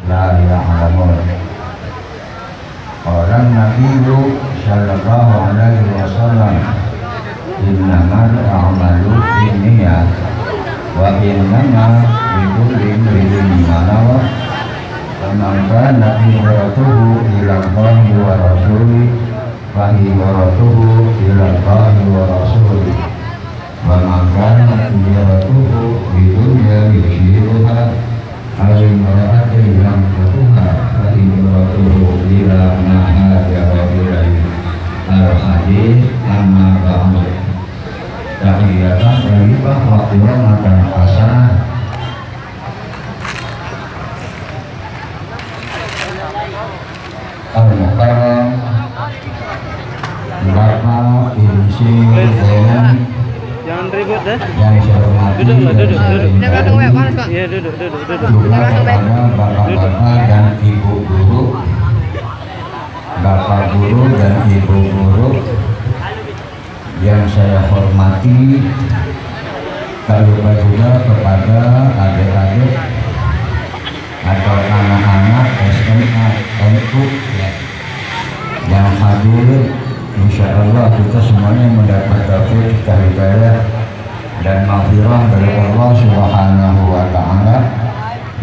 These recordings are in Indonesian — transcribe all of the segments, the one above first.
la ya'lamun. Orang Nabi sallallahu alaihi wasallam innamal a'malu binniyat wa innama likulli imrin ma nawa. Faman kanat hijratuhu ila Allahi wa rasulih fa hijratuhu ila Allahi wa rasulih. Wa man kanat hijratuhu lidunya yusibuha aw imra'atin yankihuha fa hijratuhu ila ma hajara ilaihi. Al-hadis amma ba'du. Tahiyatan thayyibah wa qiyamatan hasanah. Al-Mukarram Bapak Insi Boyan Jangan ribut deh. yang saya hormati juga kepada bapak-bapak dan ibu guru, bapak guru dan ibu guru yang saya hormati, terlupa juga kepada adik-adik atau anak-anak SMA NU yang hadir. Insya Allah kita semuanya mendapat taufik hidayah dan maghfirah dari Allah Subhanahu wa Ta'ala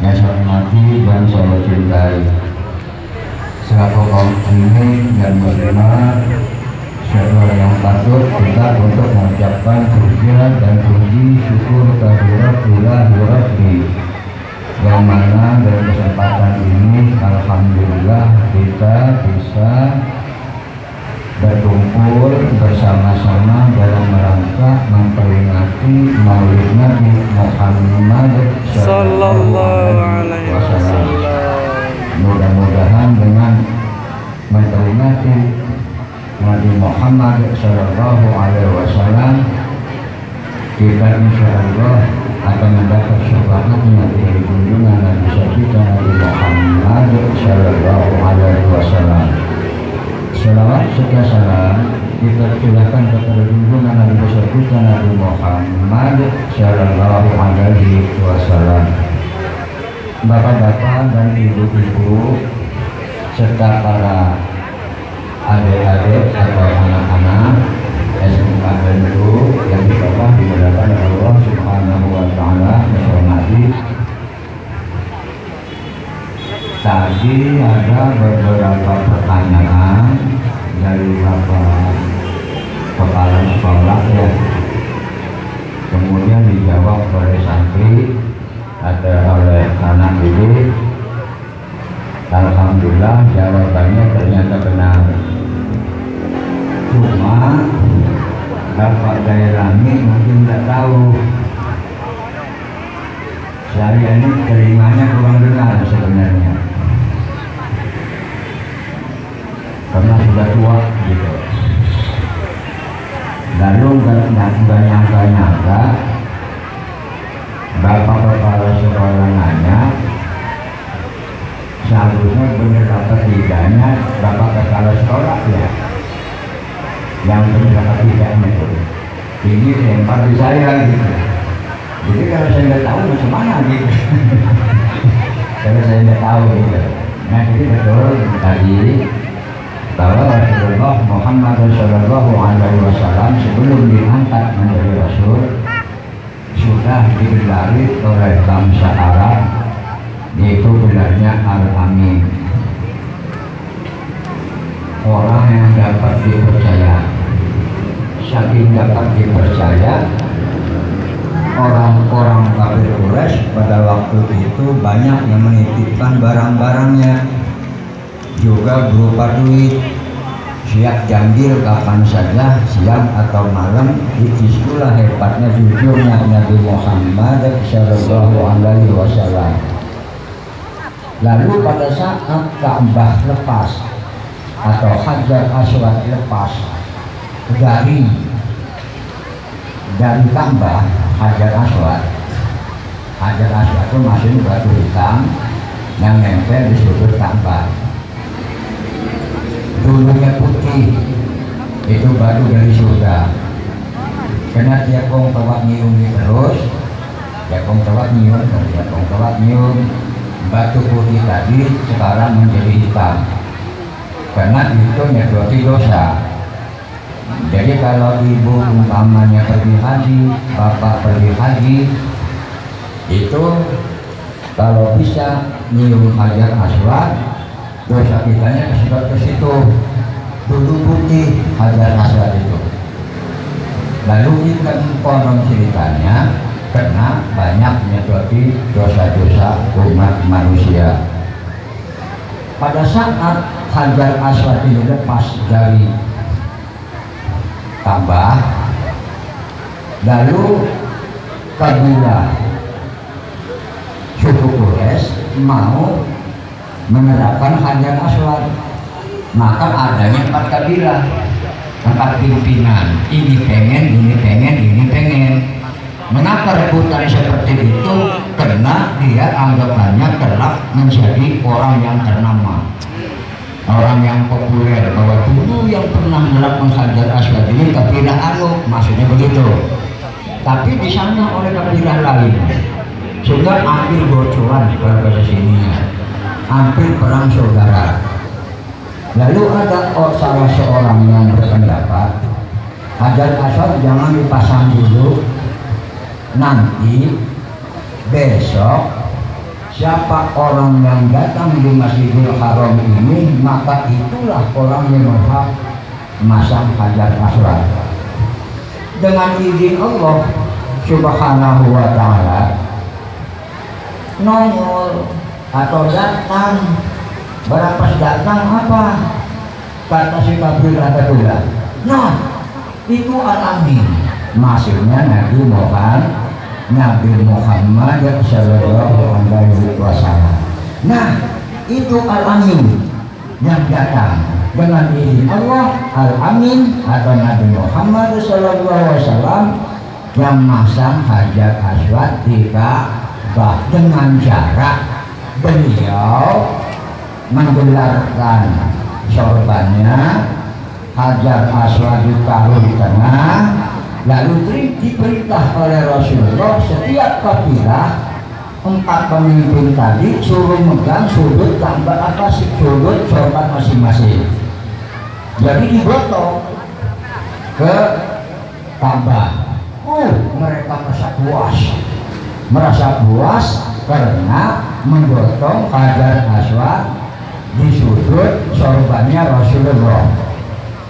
yang saya hormati dan saya cintai. Selaku kaum muslimin dan muslimat, sebuah yang patut kita untuk mengucapkan pujian dan puji syukur kehadirat Ilahi Rabbi, yang mana dari kesempatan ini alhamdulillah kita bisa berkumpul bersama-sama dalam rangka memperingati Maulid Nabi Muhammad sallallahu alaihi wasallam. Mudah-mudahan dengan memperingati Nabi Muhammad sallallahu alaihi wasallam kita insyaallah akan mendapat syafaatnya dari junjungan Nabi kita Nabi Muhammad sallallahu alaihi wasallam. Salawat serta salam kita curahkan kepada junjungan Nabi besar kita Nabi Muhammad sallallahu alaihi wasallam. Bapak-bapak dan ibu-ibu serta para adik-adik atau anak-anak SMA NU yang dimuliakan Allah Subhanahu wa Ta'ala, menghormati. Tadi ada beberapa pertanyaan dari Bapak Kepala Sekolah ya, kemudian dijawab oleh santri atau oleh anak didik. Alhamdulillah jawabannya ternyata benar. Cuma Bapak Gairami mungkin tidak tahu, saya ini terimanya kurang benar sebenarnya, karena sudah tua gitu. Lalu nggak nyangka Bapak Kepala Sekolah nanya, seharusnya benar apa tidaknya Bapak Kepala Sekolah ya yang benar apa tidaknya itu ini lempar di saya gitu. Jadi kalau saya nggak tahu macam mana gitu. Kalau saya nggak tahu gitu. Nah itu betul tadi bahwa Rasulullah Muhammad Sallallahu Alaihi Wasallam sebelum diangkat menjadi Rasul sudah digelari oleh bangsa Arab, yaitu gelarnya Al-Amin, orang yang dapat dipercaya. Saking dapat dipercaya, orang-orang kafir Quraisy pada waktu itu banyak yang menitipkan barang-barangnya, juga berupa duit, siap diambil kapan saja, siang atau malam. Itulah hebatnya jujurnya Nabi Muhammad sallallahu alaihi wasallam. Lalu pada saat Ka'bah lepas atau Hajar Aswad lepas dari Ka'bah, Hajar Aswad itu masih batu hitam yang nempel di sudut Ka'bah. Dulunya putih, itu batu dari surga. Karena dia kong tawak nyium terus, dia kong tawak nyium, batu putih tadi sekarang menjadi hitam karena itu nyedoti dosa. Jadi kalau ibu umpamanya pergi haji, bapak pergi haji, itu kalau bisa nyium hajar aswad, dosa kitanya kesedot ke situ, dulu putih hajar aswad itu. Lalu kita konon ceritanya karena banyak menyedoti dosa-dosa umat manusia. Pada saat hajar aswad ini lepas dari Ka'bah, lalu kabilah suku Quraisy mau menerapkan hajar aswad, maka adanya 4 kabilah, 4 pimpinan, ini pengen. Mengapa rebutan seperti itu? Karena dia anggapannya kelak menjadi orang yang ternama, orang yang populer, bahwa dulu yang pernah melakukan hajar aswad ini kabilah anu, maksudnya begitu. Tapi di sana oleh kabilah lain, sehingga hampir bocoran kalau bahasa sininya, hampir perang saudara. Lalu ada salah seorang yang berpendapat hajar aswad jangan dipasang dulu, nanti besok siapa orang yang datang di Masjidil Haram ini, maka itulah orang yang berhak masang hajar aswad. Dengan izin Allah Subhanahu wa ta'ala, nongol atau datang, berapa datang apa? Kata si kabilah kedua, nah itu al-amin, maksudnya Nabi Muhammad sallallahu alaihi wasallam. Nah, itu al-amin yang datang dengan izin Allah, al-amin atau Nabi Muhammad sallallahu alaihi wasallam yang masang hajar aswad di Ka'bah dengan jarak beliau menggelarkan sorbannya, hajar aswad ditaruh di tengah. Lalu diperintah oleh Rasulullah setiap kabilah 4 pemimpin tadi suruh megang sudut tambah atas sudut sorban masing-masing. Jadi digotong ke Ka'bah. Mereka merasa puas karena menggotong hajar aswad di sudut sorbannya Rasulullah.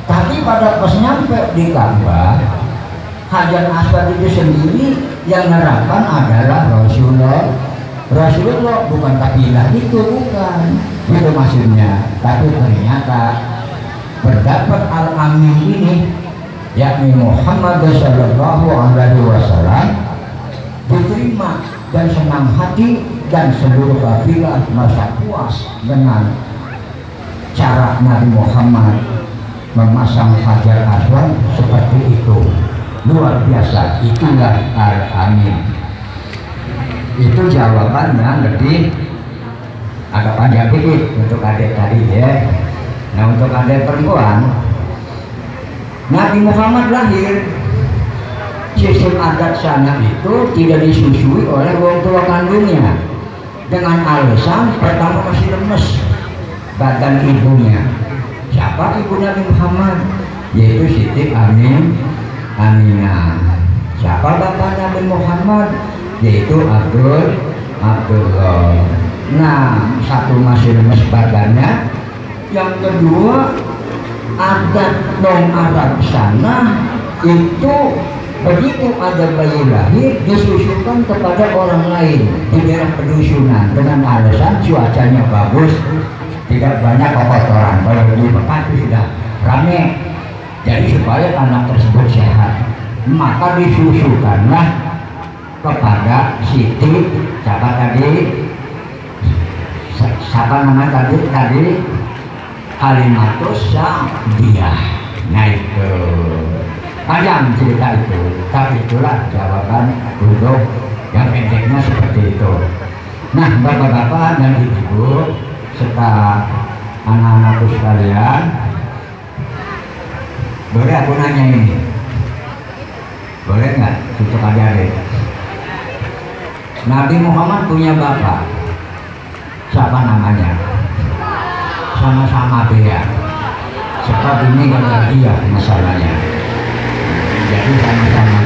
Tapi pada pas nyampe di Ka'bah, hajar aswad itu sendiri yang menerapkan adalah Rasulullah, bukan kabilah itu, bukan itu maksudnya. Tapi ternyata pendapat al-amin ini, yakni Muhammad sallallahu alaihi wasallam, diterima dan senang hati, dan seluruh kabilah merasa puas dengan cara Nabi Muhammad memasang hajar aswad seperti itu. Luar biasa, itulah al-amin. Itu jawabannya lebih agak panjang dikit untuk adik tadi ya. Nah, untuk adik perempuan, Nabi Muhammad lahir, sistem adat sana itu tidak disusui oleh orang tua kandungnya dengan alasan pertama masih lemes badan ibunya. Siapa ibu Nabi Muhammad? Yaitu Siti Aminah. Siapa bapak Nabi Muhammad? Yaitu Abdullah. Nah, satu masih lemes badannya, yang kedua adat non Arab sana itu begitu ada bayi lahir disusukan kepada orang lain di daerah pedusunan dengan alasan cuacanya bagus, tidak banyak kotoran. Kalau di Mekah itu sudah ramai. Jadi supaya anak tersebut sehat, maka disusukanlah kepada Siti siapa nama tadi Halimatus Sa'diyah. Nah itu panjang cerita itu, tapi itulah jawaban untuk yang pendeknya seperti itu. Nah, bapak-bapak dan ibu serta anak-anakku sekalian, boleh aku nanya ini? Boleh nggak untuk adik-adik? Nabi Muhammad punya bapak, siapa namanya? Sama-sama bea. Sebab ini kalau dia masalahnya. Jadi sama-sama.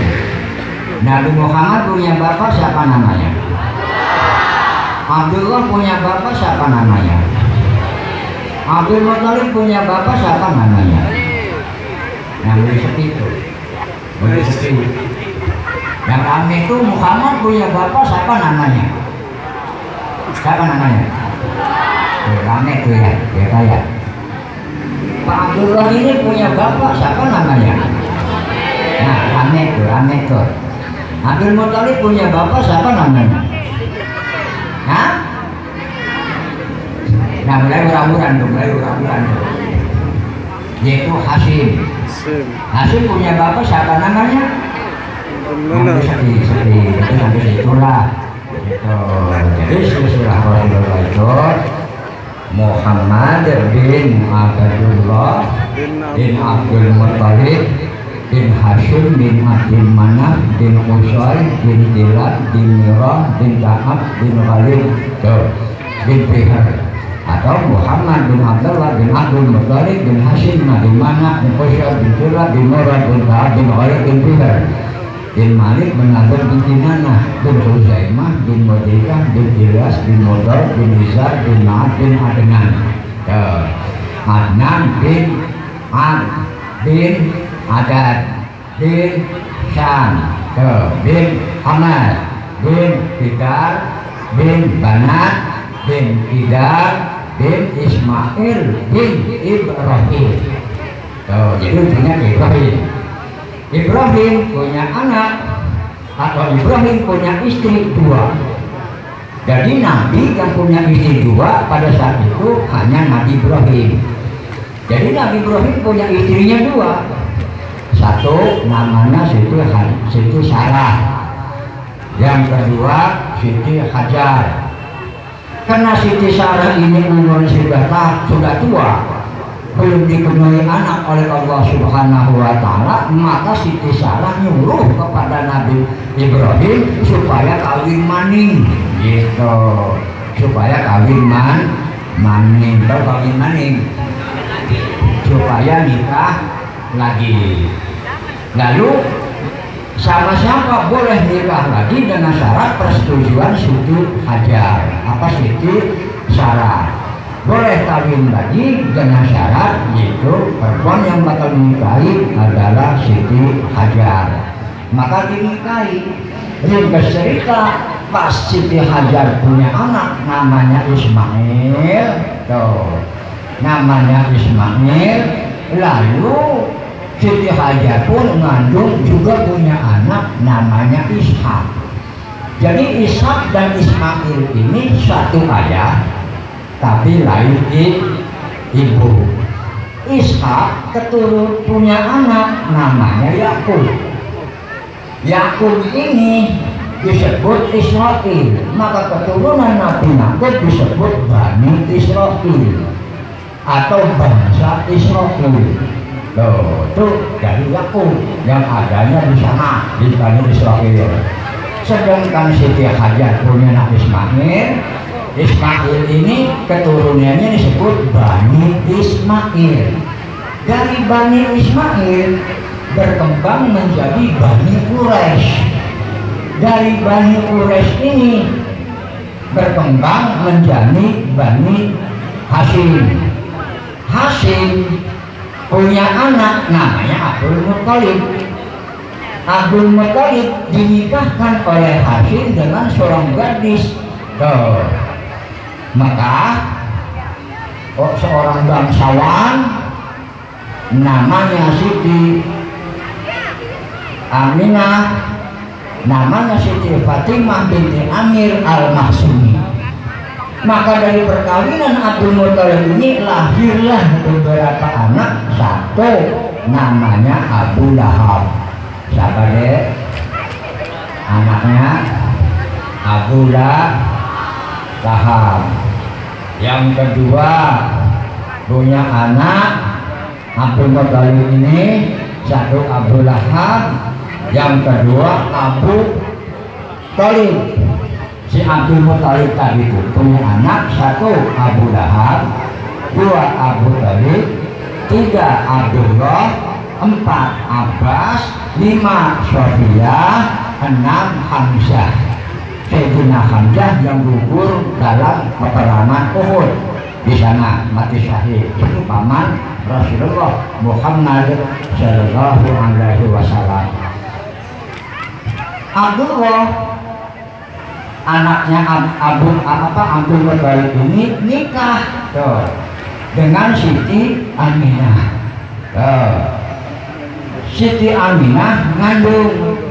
Nabi Muhammad punya bapak siapa namanya? Abdullah punya bapak siapa namanya? Abdul Muthalib punya bapak siapa namanya? Nah, boleh seperti itu. Boleh seperti itu. Yang rame itu Muhammad punya bapak siapa namanya? Siapa namanya? Rame tuh ya, ya kayak. Pak Abdullah ini punya bapak siapa namanya? Nah, rame tuh. Abdul Muthalib punya bapak siapa namanya? Hah? Nah, mulai urang-urang tuh. Yaitu Hasim. Hasim punya bapak siapa namanya? Sedih. Itu sampai situlah. Gitu. Jadi silsilah Rasulullah itu Muhammad bin Abdullah bin Abdul Muthalib bin Hashim bin Abdul Manaf bin Qusay bin Kilab bin Mirah bin Ka'ab bin Khalid bin Fihar, atau Muhammad bin Abdullah bin Abdul Muthalib bin Hashim bin Manaf bin Qusay bin Kilab bin Mirah bin Ka'ab bin Khalid bin Fihar bin Malik bin Abdul bin Kinanah bin Huzaimah bin Mudrikah bin Ilyas bin Mudar bin Izar bin Ma'ad bin Adnan Adnan bin Ad bin Adad bin Syam bin Hamad bin Fidar bin Banat bin Idar bin Ismail bin Ibrahim. Jadi punya Ibrahim punya anak atau Ibrahim punya istri dua. Jadi Nabi yang punya istri dua pada saat itu hanya Nabi Ibrahim. Jadi Nabi Ibrahim punya istrinya dua. Satu namanya Siti Sarah, yang kedua Siti Hajar. Karena Siti Sarah ini umurnya sudah tua, belum dipenuhi anak oleh Allah Subhanahu wa Ta'ala, maka Siti Sarah nyuruh kepada Nabi Ibrahim supaya kawin maning, gitu. Supaya kawin maning, kawin maning, supaya nikah lagi. Lalu sama-sama boleh nikah lagi dengan syarat persetujuan Siti Hajar, apa Siti Sarah. Boleh kawin lagi dengan syarat yaitu perempuan yang bakal dinikahi adalah Siti Hajar. Maka dinikahi. Ringkas cerita, pas Siti Hajar punya anak namanya Ismail, namanya Ismail. Lalu Siti Hajar pun mengandung juga punya anak namanya Ishak. Jadi Ishak dan Ismail ini satu ayah tapi lain ibu. Ishak keturun punya anak namanya Yakub. Yakub ini disebut Israel, maka keturunan Nabi Yakub disebut Bani Israel atau bangsa Israel. Itu dari Yakub yang adanya di sana di Bani Israel. Sedangkan Siti Hajar punya anak Ismail. Ismail ini keturunannya disebut Bani Ismail. Dari Bani Ismail berkembang menjadi Bani Quraisy. Dari Bani Quraisy ini berkembang menjadi Bani Hashim. Hashim punya anak namanya Abdul Muthalib. Abdul Muthalib dinikahkan oleh Hashim dengan seorang gadis. Maka seorang bangsawan namanya Siti Aminah, namanya Siti Fatimah binti Amir al-Maksumi. Maka dari perkawinan Abdul Muthalib ini lahirlah beberapa anak. Satu namanya Abu Lahab. Siapa deh anaknya? Abu Lahab. Yang kedua punya anak Abdul Muthalib ini, satu Abu Lahab, yang kedua Abu Thalib. Si Abdul Muthalib tadi itu punya anak, satu Abu Lahab, dua Abu Thalib, tiga Abdullah, empat Abbas, lima Sofiyah, enam Hamzah. Sayyidina Hamzah yang gugur dalam peperangan Uhud, di sana mati syahid. Itu paman Rasulullah Muhammad Sallallahu Alaihi Wasallam. Abdullah anaknya Abdul Muthalib ini nikah dengan Siti Aminah. Siti Aminah ngandung.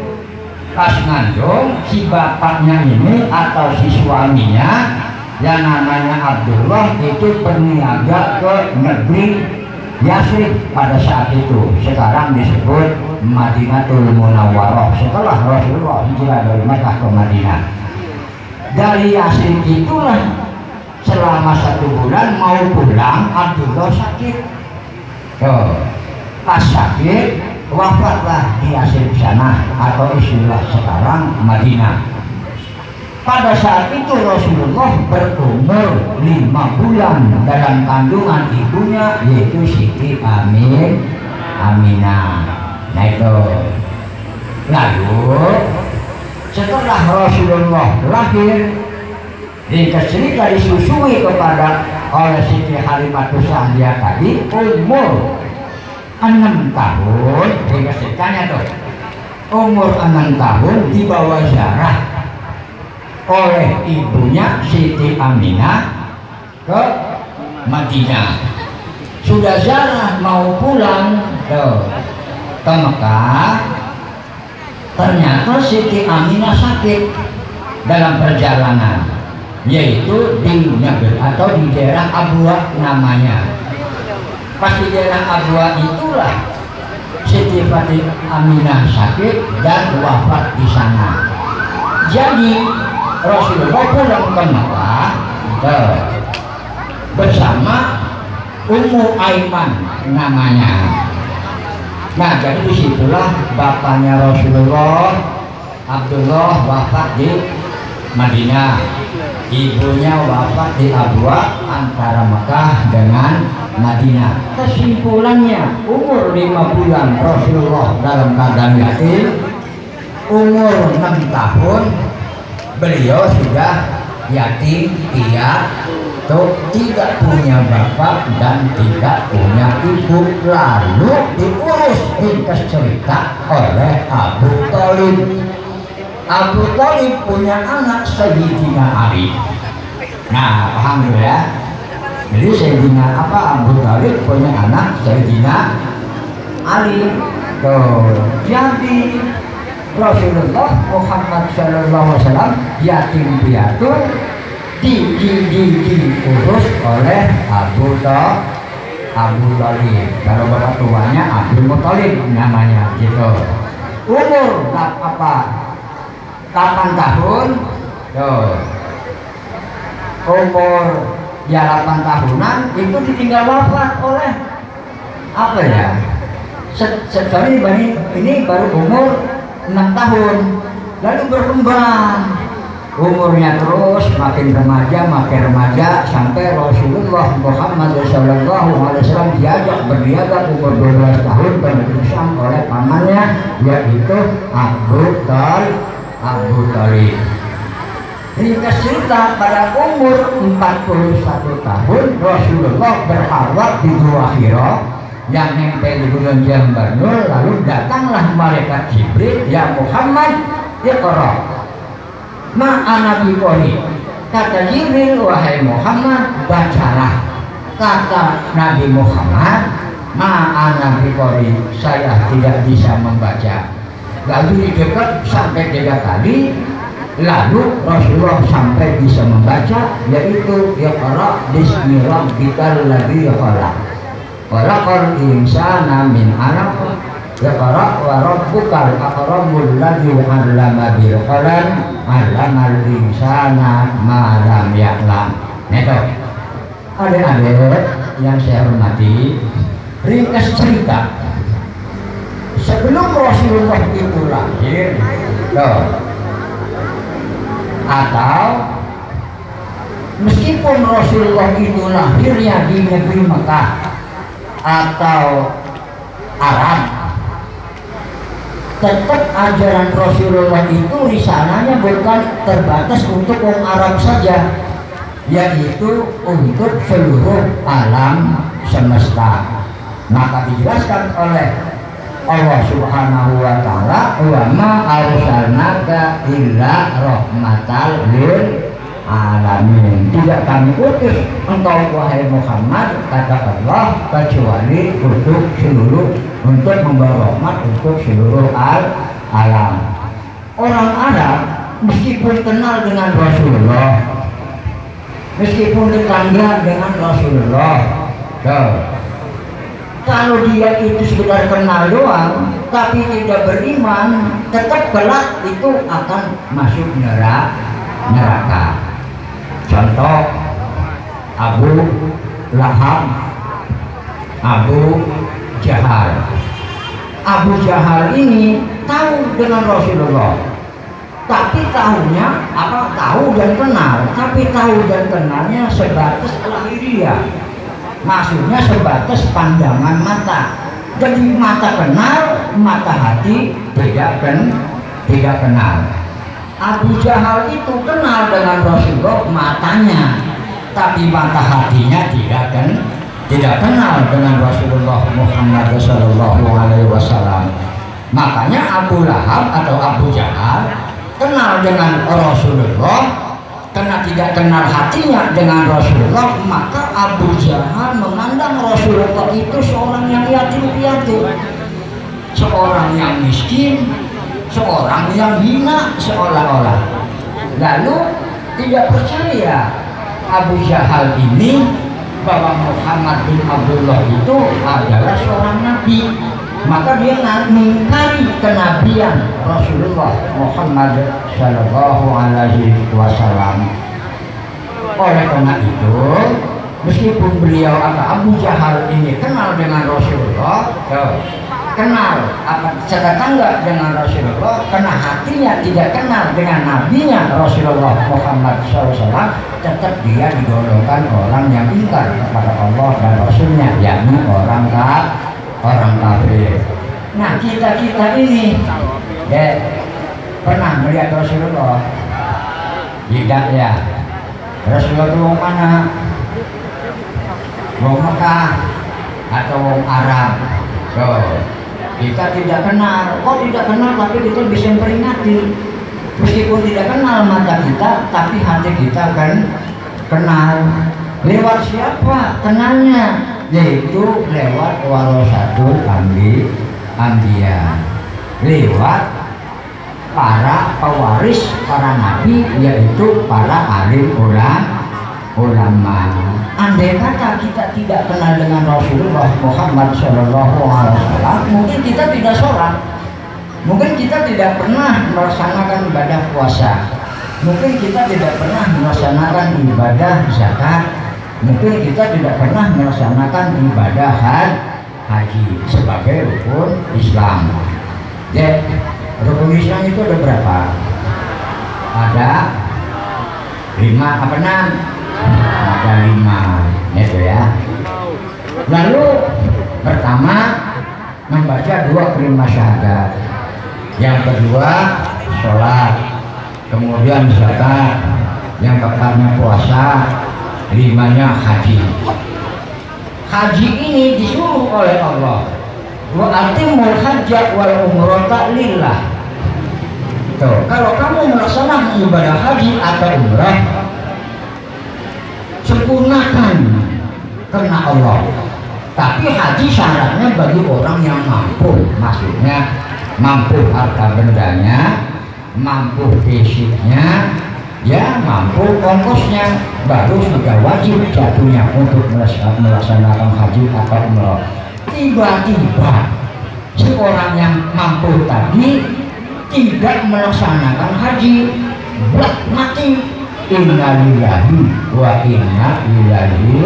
Pas ngandung, si bapaknya ini atau si suaminya yang namanya Abdullah itu berniaga ke negeri Yathrib pada saat itu. Sekarang disebut Madinatul Munawwarah setelah Rasulullah hijrah dari Mekah ke Madinah. Dari Yathrib itulah selama 1 bulan mau pulang Abdullah sakit. Pas sakit wafatlah di Yathrib sana atau istilah sekarang Madinah. Pada saat itu Rasulullah berumur 5 bulan dalam kandungan ibunya, yaitu Siti Aminah. Nah itu. Lalu setelah Rasulullah lahir, ringkas cerita disusui kepada oleh Siti Halimatus Sa'diyah tadi umur 6 tahun, ringkas ceritanya tuh. Umur 6 tahun dibawa ziarah oleh ibunya Siti Aminah ke Madinah. Sudah ziarah mau pulang ke Mekah, ternyata Siti Aminah sakit dalam perjalanan, yaitu di negeri atau di daerah Abwa namanya. Pas di daerah Abwa itulah Siti Aminah sakit dan wafat di sana. Jadi Rasulullah pulang ke Mekah bersama Ummu Aiman namanya. Nah, jadi disitulah bapaknya Rasulullah Abdullah wafat di Madinah, ibunya wafat di Abwa antara Mekah dengan Madinah. Kesimpulannya, umur 5 bulan Rasulullah dalam keadaan yatim, umur 6 tahun beliau sudah yatim piatu, tidak punya bapak dan tidak punya ibu. Lalu diurus ringkas cerita oleh Abu Thalib. Abu Thalib punya anak Sayyidina Ali. Nah, paham ya? Jadi Sayyidina Abu Thalib punya anak Sayyidina Ali. Jadi Rasulullah Muhammad Sallallahu Alaihi Wasallam yatim piatu diurus oleh Abu Thalib. Kalau bapak tuanya Abdul Muthalib namanya gitu. Umur 8 tahun, umur ya 8 tahunan itu ditinggal wafat oleh apa ya? Sekarang ini baru umur 6 tahun, lalu berkembang umurnya terus makin remaja sampai Rasulullah Muhammad SAW diajak berniaga umur 12 tahun ke negeri Syam oleh pamannya, yaitu Abu Thalib. Ringkas cerita, pada umur 41 tahun Rasulullah berhalwat di Gua Hira yang nempel di Gunung Jambanul. Lalu datanglah malaikat Jibril, ya Muhammad, iqra ma'ana biqori. Kata Jibril, wahai Muhammad, bacalah. Kata Nabi Muhammad, ma'ana biqori, saya tidak bisa membaca. Lalu didekat sampai 3 kali. Lalu Rasulullah sampai bisa membaca, yaitu iqra bismi rabbikal ladzi khalaq khalaqal insana min 'alaq iqra wa rabbukal akramul ladzi 'allama bil qalam 'allamal insana ma lam ya'lam. Itu adik-adik yang saya hormati, ringkas cerita sebelum Rasulullah itu lahir, Atau meskipun Rasulullah itu lahirnya di negeri Mekah atau Arab, tetap ajaran Rasulullah itu risalahnya bukan terbatas untuk orang Arab saja, yaitu untuk seluruh alam semesta. Maka dijelaskan oleh Allah Subhanahu wa taala, wa ma arsalnaka illa rahmatal lil alamin. Tidak kami utus engkau wahai Muhammad, kata Allah, kecuali untuk membawa rahmat untuk seluruh alam. Orang Arab meskipun kenal dengan Rasulullah, meskipun tetangga dengan Rasulullah, kalau dia itu sekedar kenal doang tapi tidak beriman, tetap kelak itu akan masuk neraka. Contoh Abu Lahab, Abu Jahal. Abu Jahal ini tahu dengan Rasulullah, tapi tahu dan kenal, tapi tahu dan kenalnya sebatas lahiriah. Maksudnya sebatas pandangan mata. Jadi mata kenal, mata hati tidak kenal. Abu Jahal itu kenal dengan Rasulullah matanya, tapi mata hatinya tidak kenal dengan Rasulullah Muhammad sallallahu alaihi wasallam. Makanya Abu Lahab atau Abu Jahal kenal dengan Rasulullah, karena tidak kenal hatinya dengan Rasulullah, maka Abu Jahal memandang Rasulullah itu seorang yang yatim piatu, seorang yang miskin, seorang yang hina seolah-olah. Lalu tidak percaya Abu Jahal ini bahwa Muhammad bin Abdullah itu adalah seorang nabi. Maka dia mengingkari kenabian Rasulullah Muhammad sallallahu alaihi wasallam. Oleh karena itu, meskipun beliau Abu Jahal ini kenal dengan Rasulullah, kenal setetangga dengan Rasulullah, karena hatinya tidak kenal dengan nabinya Rasulullah Muhammad SAW, tetap dia digolongkan orang yang ingkar kepada Allah dan Rasulnya, yakni orang kafir. Nah, kita ini pernah melihat Rasulullah? Tidak ya. Rasulullah itu wong mana? Wong Mekah atau wong Arab? Kita tidak kenal. Kok tidak kenal tapi kita bisa peringati. Meskipun tidak kenal mata kita, tapi hati kita kan kenal. Lewat siapa kenalnya? Yaitu lewat warasatul anbiya, lewat para pewaris para nabi, yaitu para alim ulama. Andai kata kita tidak kenal dengan Rasulullah Muhammad SAW, mungkin kita tidak sholat, mungkin kita tidak pernah melaksanakan ibadah puasa, mungkin kita tidak pernah melaksanakan ibadah zakat, mungkin kita tidak pernah melaksanakan ibadah haji sebagai rukun Islam. Ya, rukun Islam itu ada berapa? Ada 5 apa 6? Ada 5, itu ya. Lalu pertama membaca 2 kalimat syahadat, yang kedua sholat, kemudian zakat, yang keempatnya puasa, 5-nya haji. Haji ini disuruh oleh Allah, wa atimul hajja wal umrata lillah. Tuh, kalau kamu melaksanakan ibadah haji atau umrah, sempurnakan karena Allah. Tapi haji syaratnya bagi orang yang mampu, maksudnya mampu harta bendanya, mampu fisiknya, ya mampu ongkosnya, baru sudah wajib jatuhnya untuk melaksanakan haji atau umrah. Tiba-tiba si orang yang mampu tadi tidak melaksanakan haji, mati. Inna lillahi wa inna ilaihi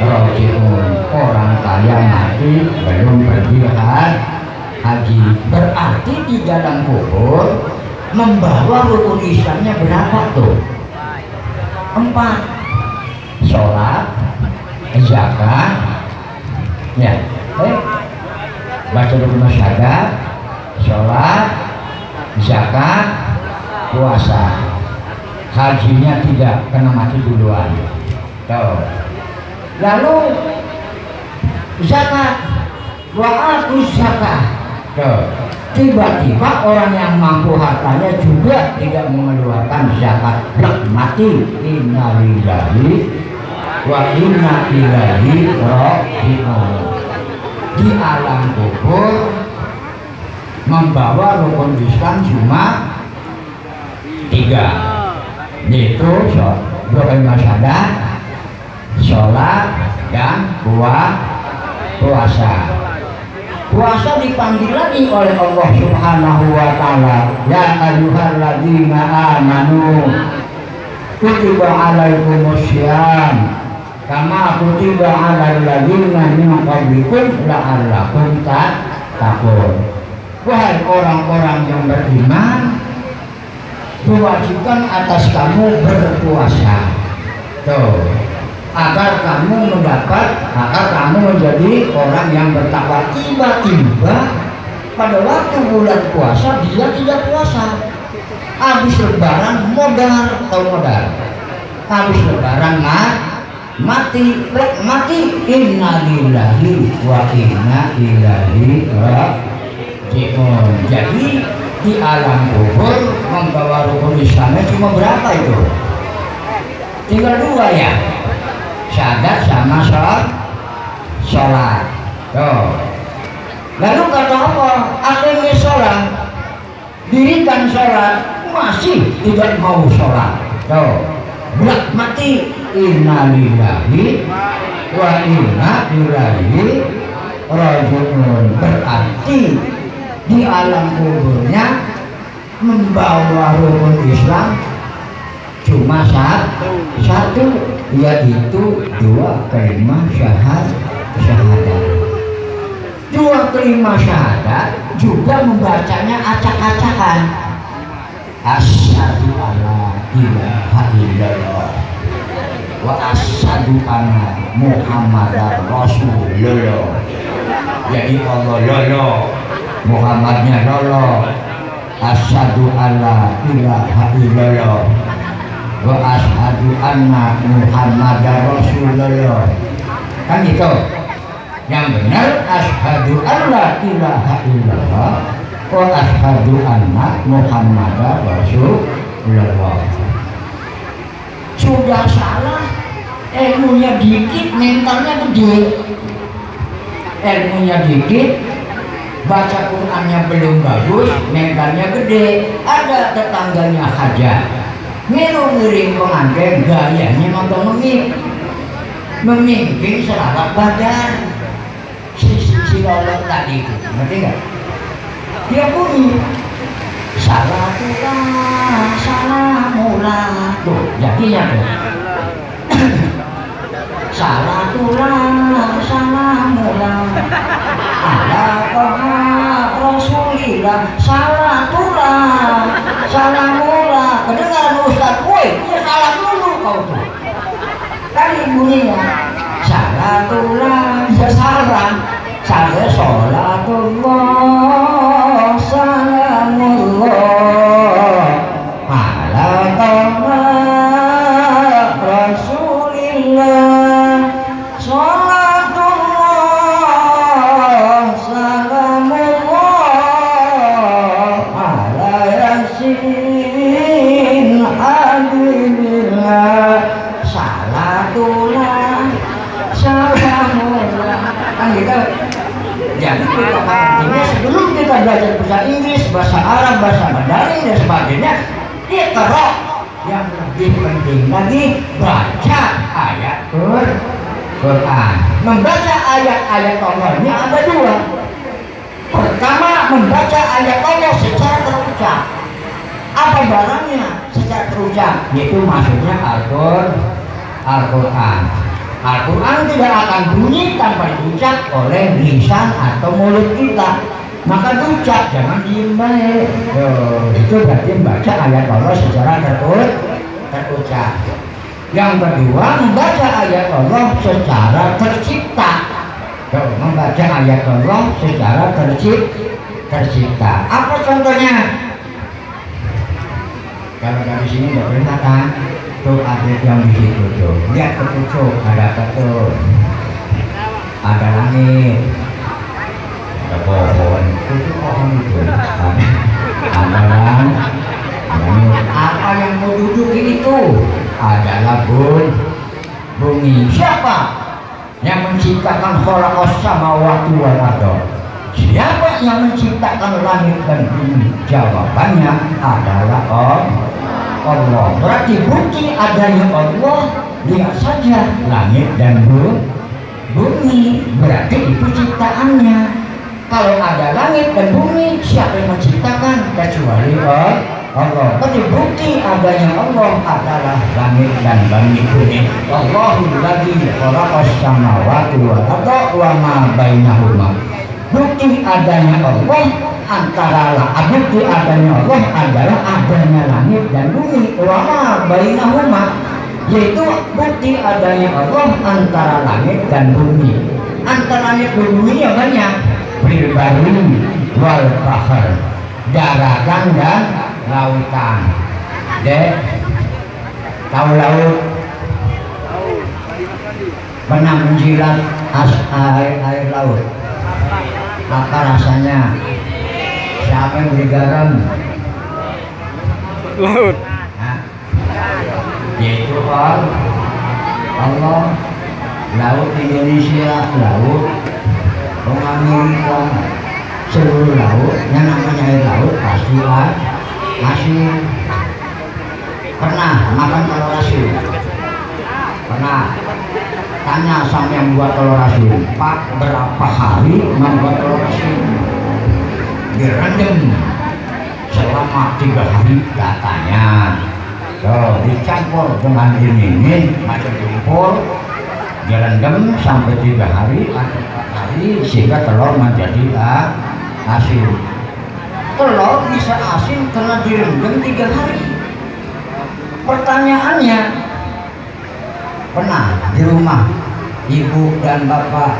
raji'un. Orang kaya mati belum pergi haji, berarti di dalam kubur membawa rukun Islamnya berapa tuh? 4. Sholat, zakat, ya, baca rukun syahadat, sholat, zakat, puasa. Hajinya tidak, kena mati duluan. Tuh. Lalu zakat, wa'atu zakat. Tuh. Tiba-tiba orang yang mampu hartanya juga tidak mengeluarkan zakat, blak mati. Innalillahi wa inna ilaihi raji'un. Di alam kubur membawa rukun Islam cuma 3, yaitu rukun syahadat, sholat, dan puasa. Puasa dipanggil lagi oleh Allah Subhanahu wa Ta'ala, ya ayyuhalladzina amanu kutiba alaikumussyam kama kutiba alal ladzina min qablikum la'allakum tattaqun. Wahai orang-orang yang beriman, diwajibkan atas kamu berpuasa. Tuh. Agar kamu menjadi orang yang bertakwa. Tiba-tiba pada waktu bulan puasa dia tidak puasa. Habis lebaran modal, tahu modal. Habis lebaran mati. Innalillahi wa inna ilaihi raji'un. Jadi di alam kubur membawa rukun Islamnya cuma berapa itu? Tinggal 2 ya. Syahadat sama sholat. Tuh. Lalu kata Allah, akhirnya sholat, dirikan sholat, masih tidak mau sholat. Tuh. Blak mati. Innalillahi wa inna ilaihi raji'un. Berarti di alam kuburnya membawa rukun Islam cuma satu, yaitu 2 kalimat syahadat. 2 kalimat syahadat juga membacanya acak-acakan. Asyhadu alla ilaha illallah wa asyhadu anna Muhammadar Rasulullah. Jadi Allah lolo, Muhammadnya lolo. Asyhadu alla ilaha illallah wa asyhadu anna Muhammadar Rasulullah. Kan gitu. Yang benar asyhadu alla ilaha illallah wa asyhadu anna Muhammadar Rasulullah. Sudah salah, ilmunya dikit, mentalnya gede. Ilmunya dikit, baca Qur'annya belum bagus, mentalnya gede. Ada tetangganya hajat, ngiring pengantin, gayanya nonton memimpin selawat badan. Si lolok tadi itu, ngerti nggak? Dia bunyi salatullah salamullah. Tuh, jadinya tuh salatullah salamullah ala toha rasulillah. Salatullah salamullah. Kedengaran Ustaz, woi, salam dulu kau tuh. Tadi bunyinya salatullah, ya salam, saya sholatullah salamullah ala toha rasulillah. Sholatullah salamullah ala yasin habibillah. Salatullah salamullah. Kan gitu. Jadi kita artinya sebelum kita belajar bahasa Inggris, bahasa Arab, bahasa Mandarin dan sebagainya, kita yang lebih penting lagi baca ayat Quran. Membaca ayat-ayat Allahnya ada 2. Pertama, membaca ayat Allah secara terucap. Apa barangnya secara terucap? Yaitu maksudnya Al-Quran. Al-Quran tidak akan bunyi tanpa diucap oleh lisan atau mulut kita. maka ucap, jangan diem baik. Itu berarti membaca ayat Allah secara terucap. Yang kedua, membaca ayat Allah secara tercipta. Membaca ayat Allah secara tercipta. Apa contohnya? Kalau dari sini tidak perintah kan? Tuh atlet yang di situ tuh. Lihat ke pucuk, ada ketul, ada langit, ada pohon. Itu pohon itu. Ada langit. Apa yang mau duduk itu? Adalah bumi. Siapa yang menciptakan khalaqas samawati wal ardh? Siapa yang menciptakan langit dan bumi? Jawabannya adalah Allah. Berarti bukti adanya Allah. Lihat saja langit dan bumi, berarti itu ciptaannya. Kalau ada langit dan bumi, siapa yang menciptakan kecuali Allah. Berarti bukti adanya Allah adalah langit dan bumi. Allahul ladzi khalaqas samawati wal ardha wa ma bainahuma. Bukti adanya Allah bukti adanya Allah adalah adanya langit dan bumi. Wa ma bainahuma, yaitu bukti adanya Allah antara langit dan bumi. Antara langit dan bumi yang banyak. Bil barri wal bahr, daratan dan lautan. Dek, tahu laut? Pernah menjilat air laut? Apa rasanya? Siapa yang beli garam? Laut. Nah, yaitu Allah. Laut Indonesia, laut Amerika, seluruh laut yang namanya air laut pasti asin. Pernah makan telur asin? Pernah? Tanya sama yang buat telur asin, Pak, berapa hari membuat telur asin? Direndam selama 3 hari katanya. Dicampur dengan ini macam lumpur, direndam sampai 3 hari atau 4 hari sehingga telur menjadi asin. Telur bisa asin karena direndam 3 hari. Pertanyaannya, pernah di rumah ibu dan bapak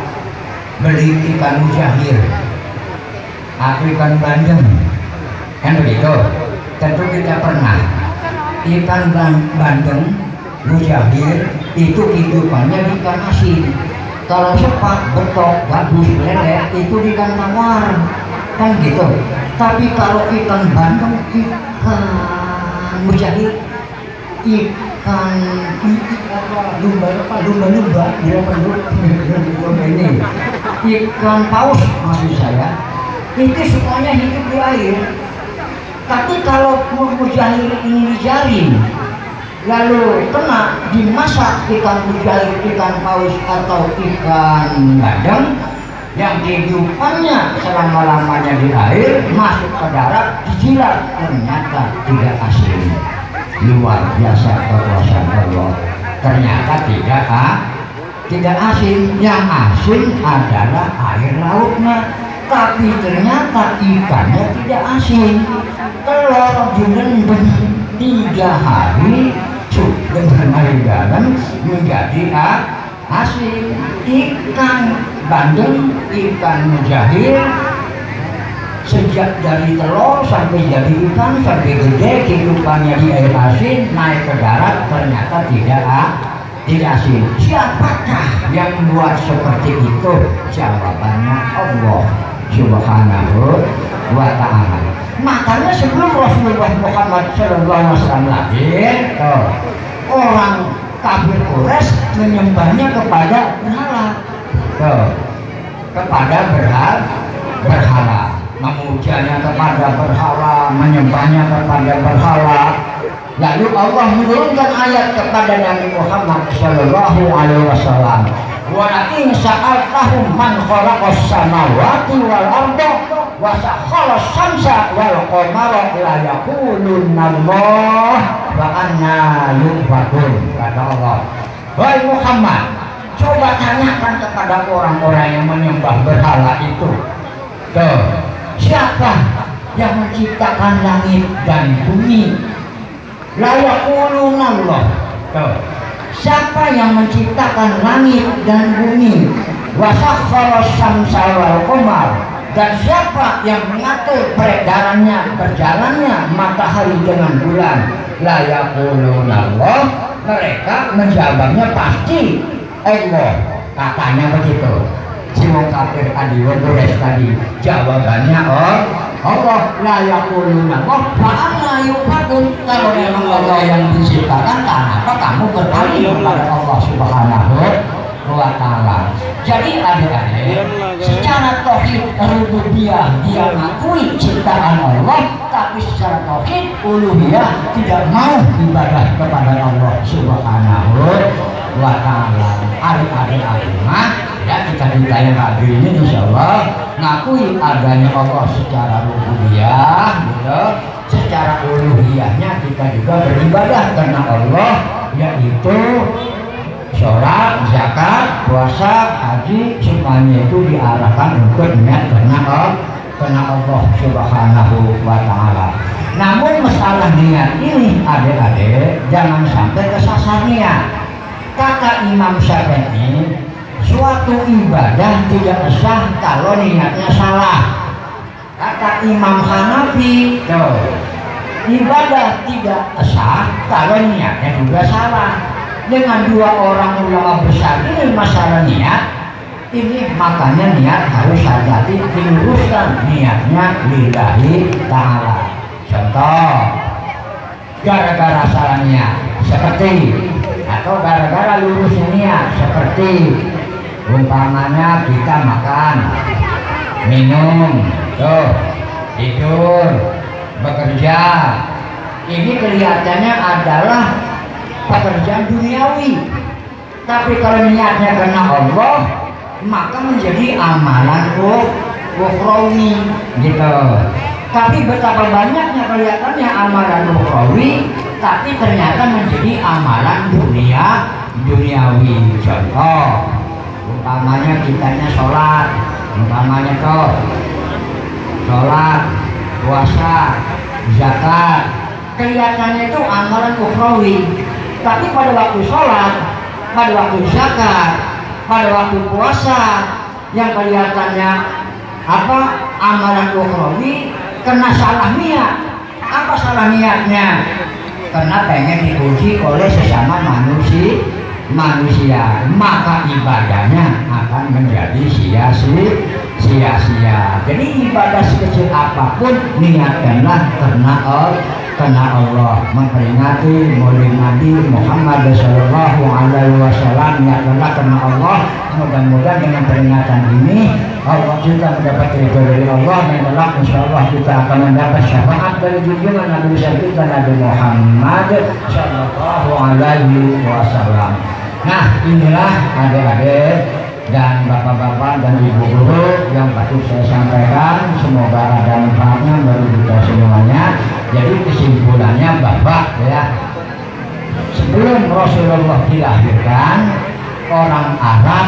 beli ikan mujahir atau ikan bandeng, kan begitu? Tentu kita pernah. Ikan bandeng mujahir itu hidupannya di ikan asin. Kalau sepat, betok, gabus, lele itu di ikan tawar, kan gitu. Tapi kalau ikan bandeng, ikan mujahir, ikan lumba ini ikan paus maksud saya, itu sukanya hidup di air. Tapi kalau mujahir ini dijaring lalu kena dimasak, ikan mujahir, ikan paus atau ikan bandeng yang kehidupannya selama-lamanya di air masuk ke darat dijilat, ternyata tidak asin. Luar biasa kekuasaan Allah. Ternyata tidak asin. Yang asin adalah air lautnya. Tapi ternyata ikannya tidak asin. Telur direndam 3 hari dengan air garam menjadi asin. Ikan bandeng, ikan mujahir, sejak dari telur sampai jadi ikan sampai gede kehidupannya di air asin, naik ke darat ternyata tidak asin. Siapakah yang membuat seperti itu? Jawabannya Allah Subhanahu wa ta'ala. Makanya sebelum Rasulullah Muhammad SAW lahir, orang kafir Quraisy menyembahnya kepada berhala, kepada berhala, memujanya kepada berhala, menyembahnya kepada berhala. Lalu Allah menurunkan ayat kepada Nabi Muhammad SAW. Wa in sa'altahum man khalaqas samawati wal arda wa sakhalas syamsa wal qamara la yaqulunna Allah wa anna yufakun. Kata Allah, wahai Muhammad, coba tanyakan kepada orang-orang yang menyembah berhala itu. siapa yang menciptakan langit dan bumi? La yaquluna Allah. Tuh. Siapa yang menciptakan langit dan bumi? Wa sakhkhara syamsa wal qamar. Dan siapa yang mengatur peredarannya, berjalannya matahari dengan bulan? La yaquluna Allah. Mereka menjawabnya pasti Allah. Katanya begitu. Si wong kafir tadi, wong Quraisy tadi, jawabannya Allah. La yaquluna Allah. Fa'anna yufakun. Kalau memang Allah yang menciptakan, kenapa kamu berpaling kepada Allah Subhanahu wa ta'ala? Jadi adik-adik, secara tauhid rububiyah dia mengakui ciptaan Allah, tapi secara tauhid uluhiyah tidak mau ibadah kepada Allah Subhanahu wa ta'ala. Adik-adik ya kita yang hadir ini insyaallah ngakui adanya Allah secara rububiyah, gitu. Secara uluhiyahnya kita juga beribadah karena Allah, yaitu sholat, zakat, puasa, haji, semuanya itu diarahkan untuk niat karena Allah Subhanahu wa ta'ala. Namun masalah niat ini adik-adik jangan sampai kesasar niat. Kata Imam Syafi'i, suatu ibadah tidak sah kalau niatnya salah. Kata Imam Hanafi, ibadah tidak sah kalau niatnya juga salah. Dengan dua orang ulama besar ini masalah niat ini, makanya niat harus hati-hati diluruskan, niatnya lillahi ta'ala. Contoh, gara-gara salah niat seperti, atau gara-gara lurus niat seperti umpamanya kita makan, minum, tidur, bekerja, ini kelihatannya adalah pekerjaan duniawi, tapi kalau niatnya karena Allah maka menjadi amalan ukhrawi, gitu. Tapi betapa banyaknya kelihatannya amalan ukhrawi tapi ternyata menjadi amalan duniawi. Contoh, umpamanya kitanya sholat, umpamanya sholat, puasa, zakat, kelihatannya itu amalan ukhrawi. Tapi pada waktu sholat, pada waktu zakat, pada waktu puasa, yang kelihatannya amalan ukhrawi, kena salah niat. Apa salah niatnya? Karena pengen dipuji oleh sesama manusia, maka ibadahnya akan menjadi sia-sia. Jadi ibadah sekecil apapun niatkanlah karena Allah, memperingati Maulid Nabi Muhammad sallallahu alaihi wasallam, niatkanlah karena Allah. Mudah-mudahan dengan peringatan ini Allah juga mendapat ridho dari Allah, dan Allah insyaallah kita akan mendapat syafaat dari junjungan Nabi kita Nabi Muhammad sallallahu alaihi wasallam. Nah, inilah adik-adik dan bapak-bapak dan ibu guru yang patut saya sampaikan, semoga ada manfaatnya bagi kita semuanya. Jadi kesimpulannya Bapak ya, sebelum Rasulullah dilahirkan, orang Arab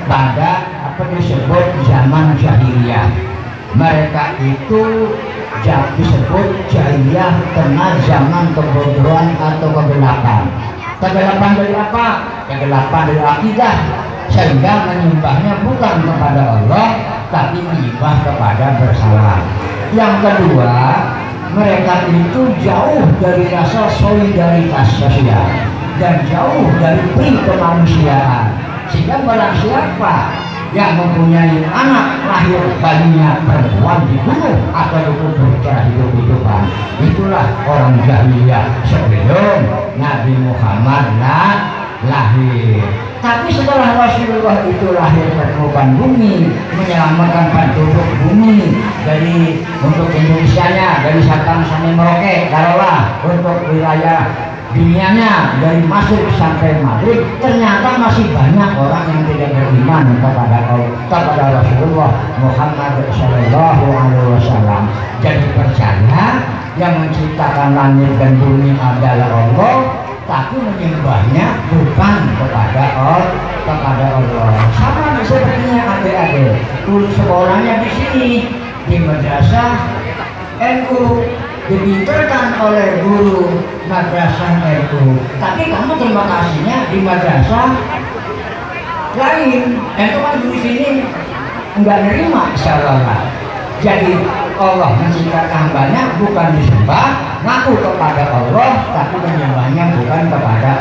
pada disebut zaman jahiliyah, mereka itu disebut jahiliyah karena zaman kebodohan atau kegelapan. Kegelapan dari apa? Kegelapan dari akidah, sehingga menyembahnya bukan kepada Allah tapi menyembah kepada berhala. Yang kedua, mereka itu jauh dari rasa solidaritas sosial dan jauh dari pri kemanusiaan, sehingga barang siapa yang mempunyai anak lahir bayinya perempuan dibunuh atau dikubur secara hidup-hidupan, itulah orang jahiliyah sebelum Nabi Muhammad lahir. Tapi setelah Rasulullah itu lahir ke permukaan bumi, menyelamatkan penduduk bumi dari untuk Indonesianya, dari Sabang sampai Merauke, taruhlah untuk wilayah dunianya dari Mesir sampai Madrid, ternyata masih banyak orang yang tidak beriman kepada Rasulullah Muhammad sallallahu alaihi wasallam. Jadi percaya yang menciptakan langit dan bumi adalah Allah, tapi menyembahnya bukan kepada Allah. Sama sepertinya adik-adik, sekolahnya di sini di madrasah NU, dipinterkan oleh guru madrasah NU, tapi kamu terima kasihnya di madrasah lain. Itu kan di sini nggak nerima salah. Jadi Allah menciptakan hambanya bukan disembah, ngaku kepada Allah, tapi menyembahnya bukan kepada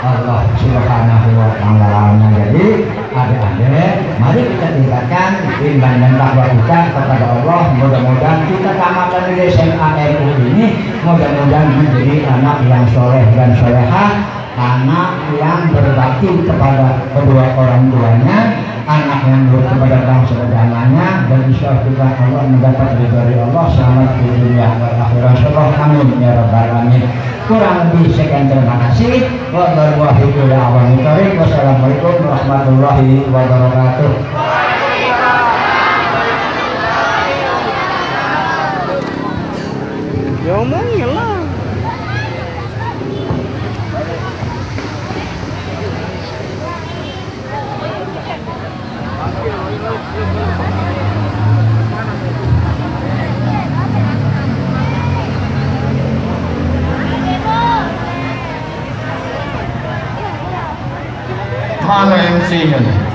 Allah Subhanahu wa Ta'ala. Jadi adik-adik, mari kita tingkatkan iman dan takwa kita kepada Allah. Mudah-mudahan kita tamatkan di SMA NU ini, mudah-mudahan menjadi anak yang soleh dan solehah, anak yang berbakti kepada kedua orang tuanya, anak yang nurut kepada bangsa agamanya, dan insya Allah Allah mendapat dari Allah selamat di dunia dan akhirat. Amin ya rabbal alamin. Kurang lebih sekian, terima kasih. Wassalamualaikum warahmatullahi wabarakatuh. Ya omongin lah. Mana MC-nya nih?